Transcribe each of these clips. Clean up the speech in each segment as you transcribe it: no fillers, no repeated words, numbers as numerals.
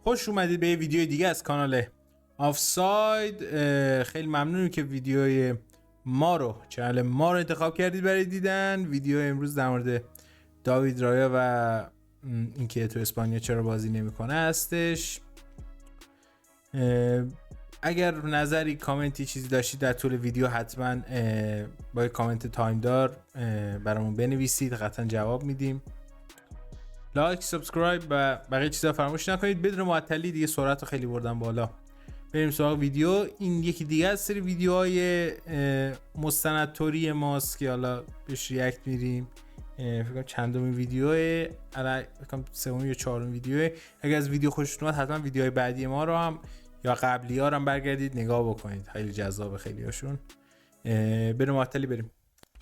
خوش اومدید به یه ویدیو دیگه از کانال آفساید. خیلی ممنونم که ویدیوی چنل ما رو انتخاب کردید برای دیدن. ویدیو امروز در مورد داوید، رایا و اینکه تو اسپانیا چرا بازی نمیکنه هستش. اگر نظری، کامنتی، چیزی داشتید در طول ویدیو حتما با کامنت تایم دار برامون بنویسید، قطعا جواب میدیم. لایک، سابسکرایب و بقیه چیزا فراموش نکنید. بدون معطلی دیگه سرعت رو خیلی بردم بالا. بریم سراغ ویدیو. این یکی دیگه از سری ویدیوهای مستندتوری ماست که حالا بهش ریاکت میریم. فکر کنم چندمین ویدیوه، الان فکر کنم سومین یا چهارمین ویدیوه. اگر از ویدیو خوشتون اومد حتما ویدیوهای بعدی ما رو هم یا قبلی ها رو هم برگردید نگاه بکنید، خیلی جذاب خیلی هاشون. بریم معطلی بریم.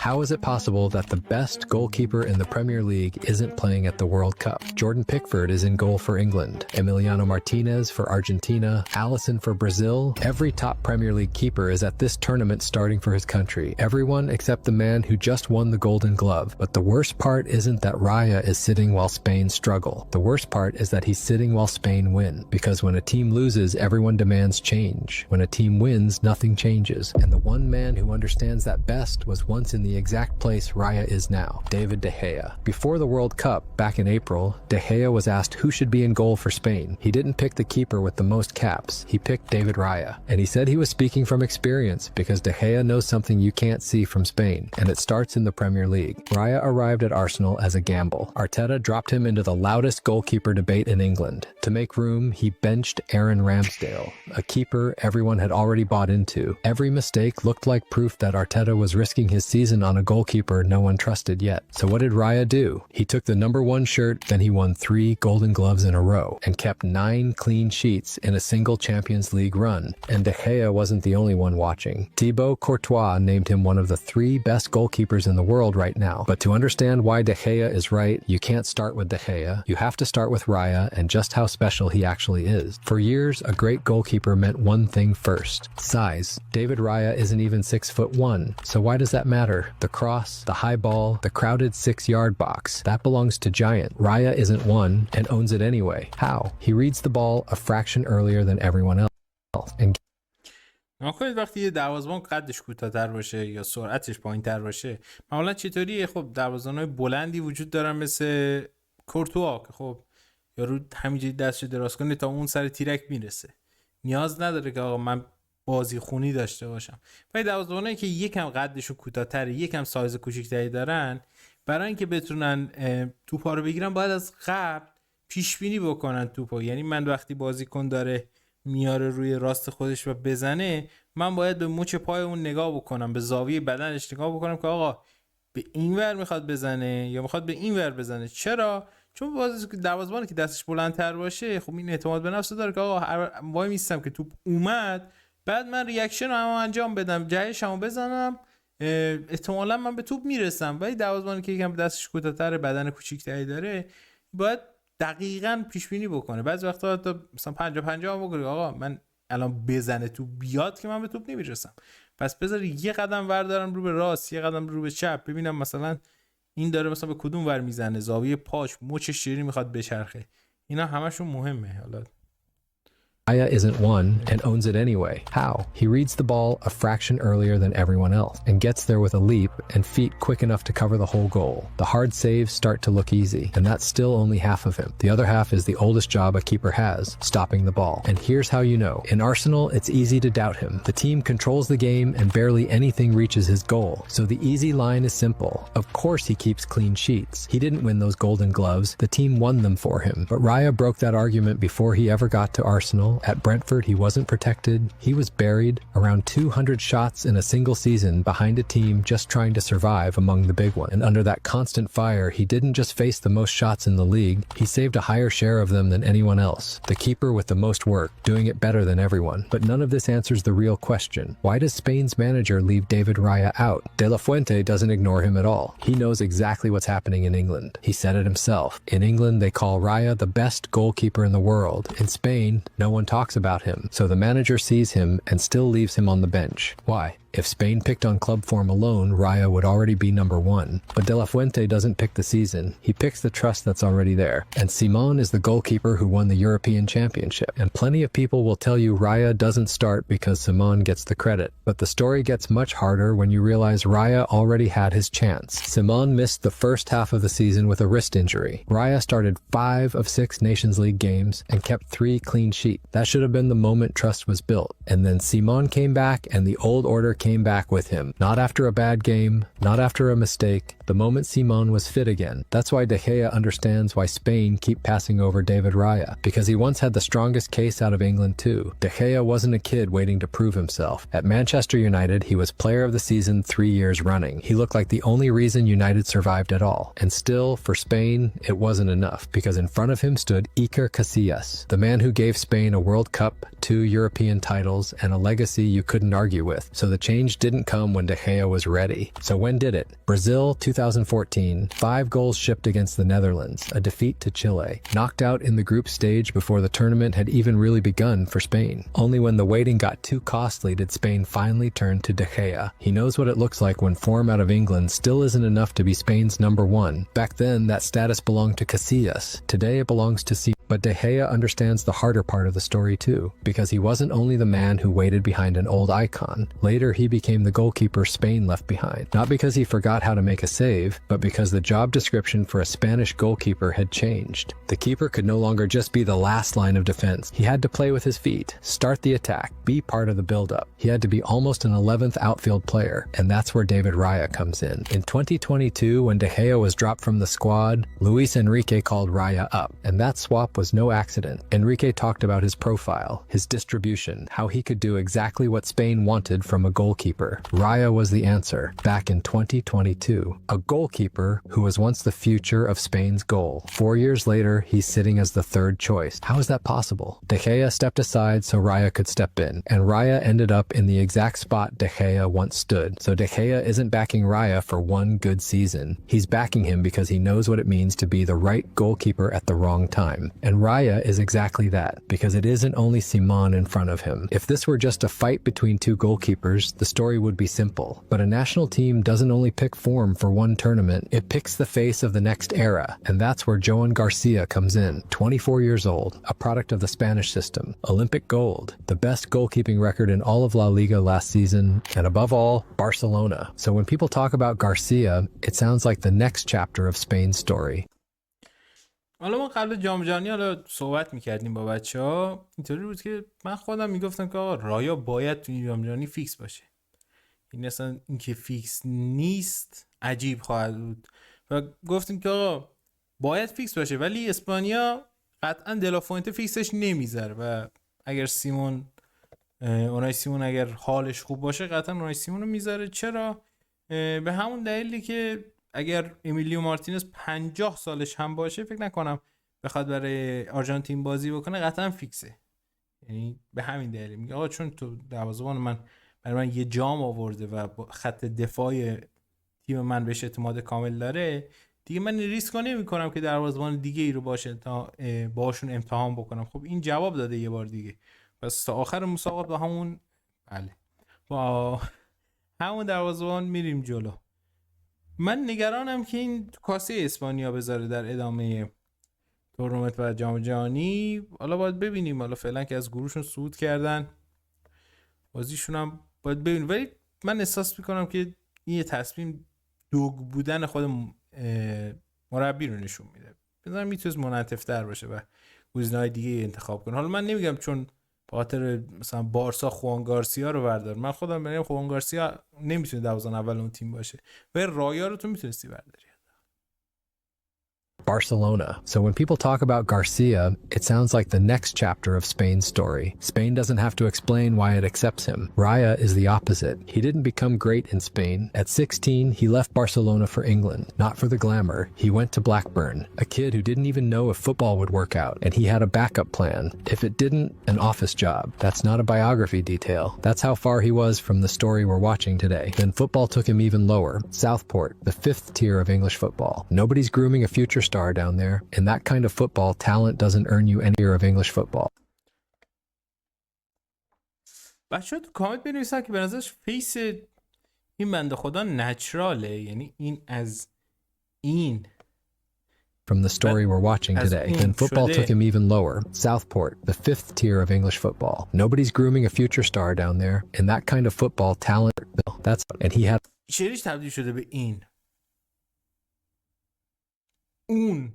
How is it possible that the best goalkeeper in the Premier League isn't playing at the World Cup? Jordan Pickford is in goal for England, Emiliano Martinez for Argentina, Alisson for Brazil. Every top Premier League keeper is at this tournament starting for his country. Everyone except the man who just won the Golden Glove. But the worst part isn't that Raja is sitting while Spain struggle. The worst part is that he's sitting while Spain win. Because when a team loses, everyone demands change. When a team wins, nothing changes. And the one man who understands that best was once in the exact place Raja is now, David De Gea. Before the World Cup, back in April, De Gea was asked who should be in goal for Spain. He didn't pick the keeper with the most caps. He picked David Raja. And he said he was speaking from experience because De Gea knows something you can't see from Spain, and it starts in the Premier League. Raja arrived at Arsenal as a gamble. Arteta dropped him into the loudest goalkeeper debate in England. To make room, he benched Aaron Ramsdale, a keeper everyone had already bought into. Every mistake looked like proof that Arteta was risking his season on a goalkeeper no one trusted yet. So what did Raja do? He took the number one shirt, then he won 3 Golden Gloves in a row and kept 9 clean sheets in a single Champions League run. And De Gea wasn't the only one watching. Thibaut Courtois named him one of the 3 best goalkeepers in the world right now. But to understand why De Gea is right, you can't start with De Gea. You have to start with Raja and just how special he actually is. For years, a great goalkeeper meant one thing first: size. David Raja isn't even 6'1", so why does that matter? The cross, the high ball, the crowded 6-yard box, that belongs to giant. Raja isn't one and owns it anyway. How? He reads the ball a fraction earlier than everyone else. And نکنید وقتی یه دروازه‌بان قدش کوتاه‌تر باشه یا سرعتش پایین‌تر باشه، معمولا چطوریه؟ خب دروازه‌بان‌های بلندی وجود دارن مثل کورتوا که خب یارو همینجوری دستشو دراز کنه تا اون سر تیرک میرسه. نیاز نداره که آقا من بازی خونی داشته باشم. ولی دروازه‌بانایی که یکم قدشون کوتاه‌تره، یکم سایز کوچیک‌تری دارن، برای اینکه بتونن توپا رو بگیرن باید از قبل پیش بینی بکنن توپو. یعنی من وقتی بازیکن داره میاره روی راست خودش و بزنه، من باید به مچ پای اون نگاه بکنم، به زاویه بدنش نگاه بکنم که آقا به این ور میخواد بزنه یا میخواد به این ور بزنه. چرا؟ چون دروازه‌بانی که دستش بلندتر باشه خب این اعتماد به نفس داره که آقا وای میستم که توپ اومد، بعد من ریاکشن رو انجام بدم، جهشمو بزنم، احتمالاً من به توپ میرسم. ولی دروازه‌بانی که یکم دستش کوتاه‌تره، بدن کوچیک‌تری داره، باید دقیقاً پیش بینی بکنه. بعضی وقتا حتی مثلا 50-50 بگه آقا من الان بزنه توپ بیاد که من به توپ نمیرسم، پس بذار یه قدم وردارم رو به راست، یه قدم رو به چپ، ببینم مثلا این داره مثلا به کدوم ور میزنه، زاویه پاش، مچش چجوری میخواد بچرخه. اینا همشون مهمه. حالا Raja isn't one and owns it anyway. How? He reads the ball a fraction earlier than everyone else and gets there with a leap and feet quick enough to cover the whole goal. The hard saves start to look easy, and that's still only half of him. The other half is the oldest job a keeper has, stopping the ball. And here's how you know. In Arsenal, it's easy to doubt him. The team controls the game and barely anything reaches his goal. So the easy line is simple. Of course he keeps clean sheets. He didn't win those Golden Gloves. The team won them for him. But Raja broke that argument before he ever got to Arsenal. At Brentford, he wasn't protected. He was buried around 200 shots in a single season behind a team just trying to survive among the big ones. And under that constant fire, he didn't just face the most shots in the league, he saved a higher share of them than anyone else. The keeper with the most work, doing it better than everyone. But none of this answers the real question. Why does Spain's manager leave David Raja out? Delafuente doesn't ignore him at all. He knows exactly what's happening in England. He said it himself. In England, they call Raja the best goalkeeper in the world. In Spain, no one talks about him, so the manager sees him and still leaves him on the bench. Why? If Spain picked on club form alone, Raya would already be number one. But Delafuente doesn't pick the season. He picks the trust that's already there. And Simon is the goalkeeper who won the European Championship. And plenty of people will tell you Raya doesn't start because Simon gets the credit. But the story gets much harder when you realize Raya already had his chance. Simon missed the first half of the season with a wrist injury. Raya started 5 of 6 Nations League games and kept 3 clean sheets. That should have been the moment trust was built. And then Simon came back and the old order came back with him. Not after a bad game, not after a mistake. The moment Simon was fit again. That's why De Gea understands why Spain keep passing over David Raya. Because he once had the strongest case out of England too. De Gea wasn't a kid waiting to prove himself. At Manchester United, he was player of the season 3 years running. He looked like the only reason United survived at all. And still, for Spain, it wasn't enough. Because in front of him stood Iker Casillas, the man who gave Spain a World Cup, 2 European titles, and a legacy you couldn't argue with. So the change didn't come when De Gea was ready. So when did it? Brazil 2014, 5 goals shipped against the Netherlands, a defeat to Chile, knocked out in the group stage before the tournament had even really begun for Spain. Only when the waiting got too costly did Spain finally turn to De Gea. He knows what it looks like when form out of England still isn't enough to be Spain's number one. Back then, that status belonged to Casillas. Today, it belongs to Simon. But De Gea understands the harder part of the story too, because he wasn't only the man who waited behind an old icon. Later, he became the goalkeeper Spain left behind. Not because he forgot how to make a save, but because the job description for a Spanish goalkeeper had changed. The keeper could no longer just be the last line of defense. He had to play with his feet, start the attack, be part of the build-up. He had to be almost an 11th outfield player, and that's where David Raya comes in. In 2022, when De Gea was dropped from the squad, Luis Enrique called Raya up, and that swap was no accident. Enrique talked about his profile, his distribution, how he could do exactly what Spain wanted from a goalkeeper. Raya was the answer, back in 2022. A goalkeeper who was once the future of Spain's goal. 4 years later, he's sitting as the third choice. How is that possible? De Gea stepped aside so Raya could step in, and Raya ended up in the exact spot De Gea once stood. So De Gea isn't backing Raya for one good season. He's backing him because he knows what it means to be the right goalkeeper at the wrong time. And Raya is exactly that, because it isn't only Simon in front of him. If this were just a fight between 2 goalkeepers, the story would be simple. But a national team doesn't only pick form for one tournament, it picks the face of the next era, and that's where Joan Garcia comes in. 24 years old, a product of the Spanish system, Olympic gold, the best goalkeeping record in all of La Liga last season, and above all, Barcelona. So when people talk about Garcia, it sounds like the next chapter of Spain's story. حالا ما قبل جام جهانی حالا صحبت میکردیم با بچه‌ها، اینطوری بود که من خودم میگفتم که آقا رایا باید تو این جام جهانی فیکس باشه. این اصلا اینکه فیکس نیست عجیب خواهد بود و گفتیم که آقا باید فیکس باشه، ولی اسپانیا قطعا دلافوئنته فیکسش نمیذاره و اگر اونای سیمون اگر حالش خوب باشه قطعا اونای سیمون رو میذاره. چرا؟ به همون دلیلی که اگر امیلیو مارتینز 50 سالش هم باشه فکر نکنم بخواد برای آرژانتین بازی بکنه، قطعا فیکسه. یعنی به همین دلیل میگه آقا چون تو دروازه‌بان برای من یه جام آورده و خط دفاعی تیم من بهش اعتماد کامل داره، دیگه من ریسک نمی‌کنم که دروازه‌بان دیگه ای رو تا باشون امتحان بکنم. خب این جواب داده یه بار دیگه. پس تا آخر مسابقات با همون دروازه‌بان میریم جلو. من نگرانم که این کاسه اسپانیا بذاره در ادامه تورنمنت و جام جهانی. حالا باید ببینیم، حالا فعلا که از گروهشون صعود کردن بازیشون هم باید ببینیم، ولی من احساس میکنم که این یه تصمیم دوگ بودن خود مربی رو نشون میده. بذارم میتونست منعطف‌تر باشه و گزینه‌های دیگه انتخاب کنه. حالا من نمیگم چون خاطر مثلا بارسا خوان گارسیا رو بردار، من خودم میگم خوان گارسیا نمیتونه دروازه‌بان اول اون تیم باشه و رایا رو تو میتونستی برداری. Barcelona. So when people talk about Garcia, it sounds like the next chapter of Spain's story. Spain doesn't have to explain why it accepts him. Raya is the opposite. He didn't become great in Spain. At 16, he left Barcelona for England, not for the glamour. He went to Blackburn, a kid who didn't even know if football would work out, and he had a backup plan. If it didn't, an office job. That's not a biography detail. That's how far he was from the story we're watching today. Then football took him even lower. Southport, the 5th tier of English football. Nobody's grooming a future star down there. In that kind of football, talent doesn't earn you any year of English football. بچه‌ها تو کامنت بنویسن که به نظرش فیس این بنده خدا نچراله، یعنی این از این From the story we're watching today, then football took him even lower. Southport, the 5th tier of English football. Nobody's grooming a future star down there. And that kind of football talent, that's, and he had... چریش تبدیل شده به این اون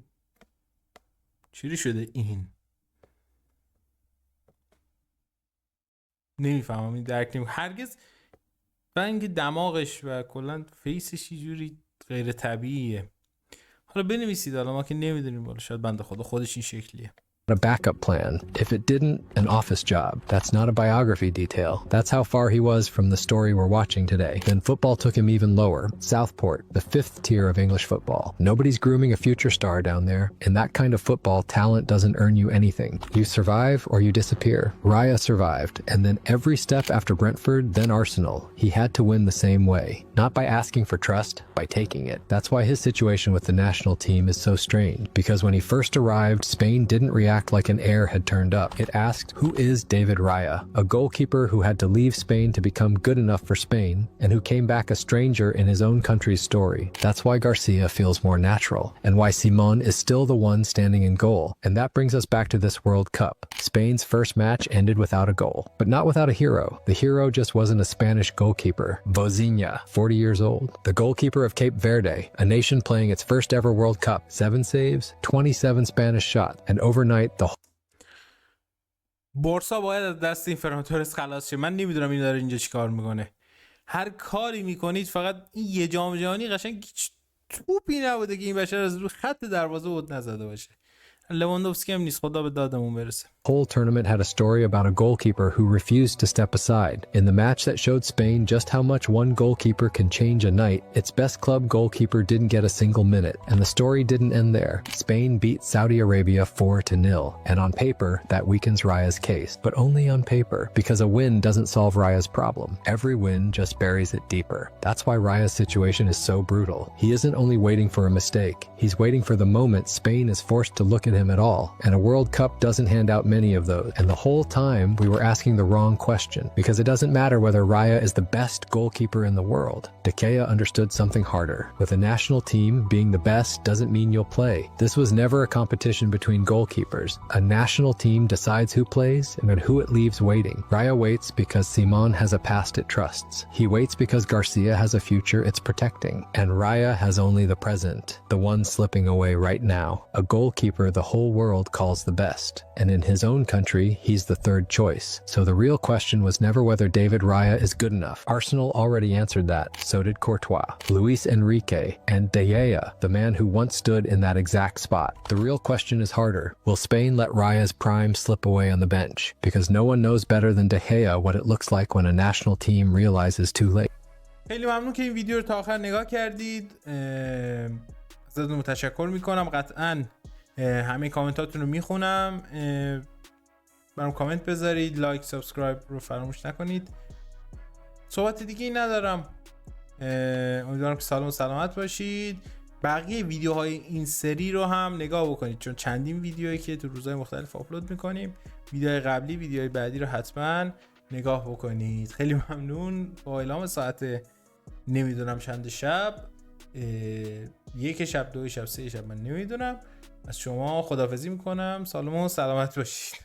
چری شده این نمیفهمم، این درک نمی هرگز. رنگ دماغش و کلا فیسش یه جوری غیر طبیعیه. حالا بنویسید، حالا ما که نمیدونیم، حالا شاید بنده خدا خودش این شکلیه. a backup plan. If it didn't, an office job. That's not a biography detail. That's how far he was from the story we're watching today. Then football took him even lower. Southport, the 5th tier of English football. Nobody's grooming a future star down there. In that kind of football, talent doesn't earn you anything. You survive or you disappear. Raya survived, and then every step after Brentford, then Arsenal. He had to win the same way. Not by asking for trust, by taking it. That's why his situation with the national team is so strange. Because when he first arrived, Spain didn't react like an heir had turned up. It asked, who is David Raya? A goalkeeper who had to leave Spain to become good enough for Spain, and who came back a stranger in his own country's story. That's why Garcia feels more natural, and why Simon is still the one standing in goal. And that brings us back to this World Cup. Spain's first match ended without a goal, but not without a hero. The hero just wasn't a Spanish goalkeeper. Vozinha, 40 years old, the goalkeeper of Cape Verde, a nation playing its first ever World Cup. 7 saves, 27 Spanish shots, and overnight بورسا باید از دست این فران تورس خلاص شه. من نمیدونم این داره اینجا چیکار میکنه. هر کاری میکنید فقط این یه جام جهانی قشنگ هیچ توپی نبوده که این بشر از رو خط دروازه بود نزده باشه. لواندوفسکی هم نیست، خدا به دادمون برسه. whole tournament had a story about a goalkeeper who refused to step aside. In the match that showed Spain just how much one goalkeeper can change a night, its best club goalkeeper didn't get a single minute. And the story didn't end there. Spain beat Saudi Arabia 4-0. And on paper, that weakens Raya's case. But only on paper, because a win doesn't solve Raya's problem. Every win just buries it deeper. That's why Raya's situation is so brutal. He isn't only waiting for a mistake. He's waiting for the moment Spain is forced to look at him at all. And a World Cup doesn't hand out many of those. And the whole time we were asking the wrong question, because it doesn't matter whether Raya is the best goalkeeper in the world. Dickea understood something harder. With a national team, being the best doesn't mean you'll play. This was never a competition between goalkeepers. A national team decides who plays and who it leaves waiting. Raya waits because Simon has a past it trusts. He waits because Garcia has a future it's protecting. And Raya has only the present, the one slipping away right now. A goalkeeper the whole world calls the best. And in his own country, he's the third choice. So the real question was never whether David Raya is good enough. Arsenal already answered that. So did Courtois, Luis Enrique, and De Gea, the man who once stood in that exact spot. The real question is harder. Will Spain let Raya's prime slip away on the bench? Because no one knows better than De Gea what it looks like when a national team realizes too late. خیلی ممنون که این ویدیو رو تا آخر نگاه کردید. ازتون تشکر میکنم. قطعاً همه کامنتاتون رو میخونم. برام کامنت بذارید، لایک، سابسکرایب رو فراموش نکنید. صحبت دیگه ای ندارم. امیدوارم که سالم و سلامت باشید. بقیه ویدیوهای این سری رو هم نگاه بکنید، چون چندین ویدیویی که تو روزهای مختلف آپلود میکنیم. ویدیوهای قبلی، ویدیوهای بعدی رو حتما نگاه بکنید. خیلی ممنون. با اعلام ساعت نمیدونم چند شب، 1 شب، 2 شب، 3 شب، من نمیدونم، از شما خداحافظی میکنم. سالم و سلامت باشید.